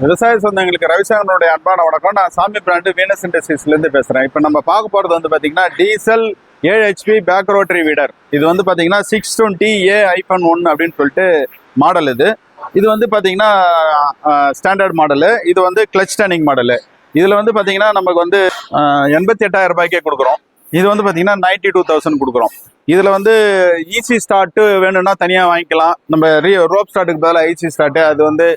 விவசாய சொந்தங்களுக்கு ரவிசங்கரனுடைய அன்பான வணக்கம். நான் சாமி பிராண்டு வீனஸ் இண்டஸ்ட்ரீஸ்லேருந்து பேசுகிறேன். இப்போ நம்ம பார்க்க போகிறது வந்து பார்த்தீங்கன்னா டீசல் 7 HP பேக் ரோட்டரி வீடர். இது வந்து பார்த்தீங்கன்னா 620A-1 அப்படின்னு சொல்லிட்டு மாடல். இது வந்து பார்த்தீங்கன்னா ஸ்டாண்டர்ட் மாடலு. இது வந்து கிளச் டர்னிங் மாடலு. இதில் வந்து பார்த்தீங்கன்னா நமக்கு வந்து 88,000 ரூபாய்க்கே கொடுக்குறோம். இது வந்து பார்த்தீங்கன்னா 92,000 கொடுக்குறோம். இதில் வந்து ஈஸி ஸ்டார்ட்டு வேணும்னா தனியாக வாங்கிக்கலாம். நம்ம ரோப் ஸ்டார்ட்டுக்கு பதிலாக ஈஸி ஸ்டார்ட்டு அது வந்து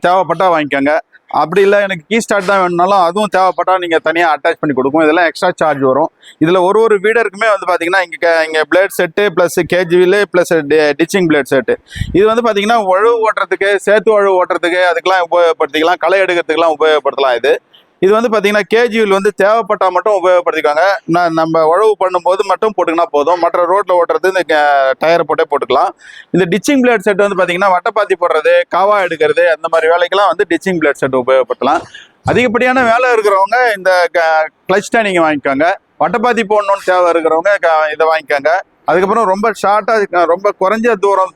தேவைப்பட்டால் வாங்கிக்கோங்க. அப்படி இல்லை எனக்கு கீ ஸ்டார்ட் தான் வேணும்னாலும் அதுவும் தேவைப்பட்டால் நீங்கள் தனியாக அட்டாச் பண்ணி கொடுக்கும். இதெல்லாம் எக்ஸ்ட்ரா சார்ஜ் வரும். இதில் ஒரு வீடருக்குமே வந்து பார்த்தீங்கன்னா இங்கே பிளேட் செட்டு ப்ளஸ் கேஜிவிலு ப்ளஸ் டிச்சிங் பிளேட் செட்டு. இது வந்து பார்த்தீங்கன்னா உழவு ஓட்டுறதுக்கு, சேத்து உழவு ஓட்டுறதுக்கு அதுக்கெலாம் உபயோகப்படுத்திக்கலாம். களை எடுக்கிறதுக்கெலாம் உபயோகப்படுத்தலாம். இது வந்து பார்த்தீங்கன்னா கேஜிவில் வந்து தேவைப்பட்டால் மட்டும் உபயோகப்படுத்திக்காங்க. நம்ம உழவு பண்ணும்போது மட்டும் போட்டுக்கினா போதும். மற்ற ரோட்டில் ஓட்டுறது இந்த டயரை போட்டே போட்டுக்கலாம். இந்த டிச்சிங் பிளேட் செட் வந்து பார்த்தீங்கன்னா வட்டப்பாத்தி போடுறது, காவா எடுக்கிறது அந்த மாதிரி வேலைக்கெல்லாம் வந்து டிச்சிங் பிளேட் செட் உபயோகப்படுத்தலாம். அதிகப்படியான வேலை இருக்கிறவங்க இந்த கிளச் டர்னிங் வாங்கிக்கோங்க. வட்டப்பாத்தி போடணும்னு தேவை இருக்கிறவங்க இதை வாங்கிக்கோங்க. அதுக்கப்புறம் ரொம்ப ஷார்ட்டாக ரொம்ப குறைஞ்ச தூரம்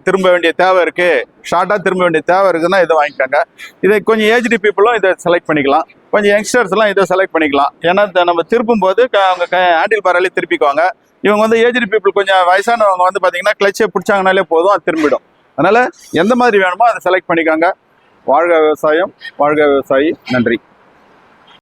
திரும்ப வேண்டிய தேவை இருக்குது, ஷார்ட்டாக திரும்ப வேண்டிய தேவை இருக்குதுன்னா இதை வாங்கிக்கோங்க. இதை கொஞ்சம் ஏஜ்டு பீப்புளும் இதை செலக்ட் பண்ணிக்கலாம். கொஞ்சம் யங்ஸ்டர்ஸ்லாம் இதை செலக்ட் பண்ணிக்கலாம். ஏன்னா நம்ம திருப்பும் போது அவங்க ஹேண்டில் பாராலே திருப்பிக்குவாங்க. இவங்க வந்து ஏஜ்டு பீப்புள் கொஞ்சம் வயசானவங்க வந்து பார்த்தீங்கன்னா கிளச்சை பிடிச்சாங்கனாலே போதும், அது திரும்பிடும். அதனால் எந்த மாதிரி வேணுமோ அதை செலக்ட் பண்ணிக்கோங்க. வாழ்க விவசாயம், வாழ்க விவசாயி. நன்றி.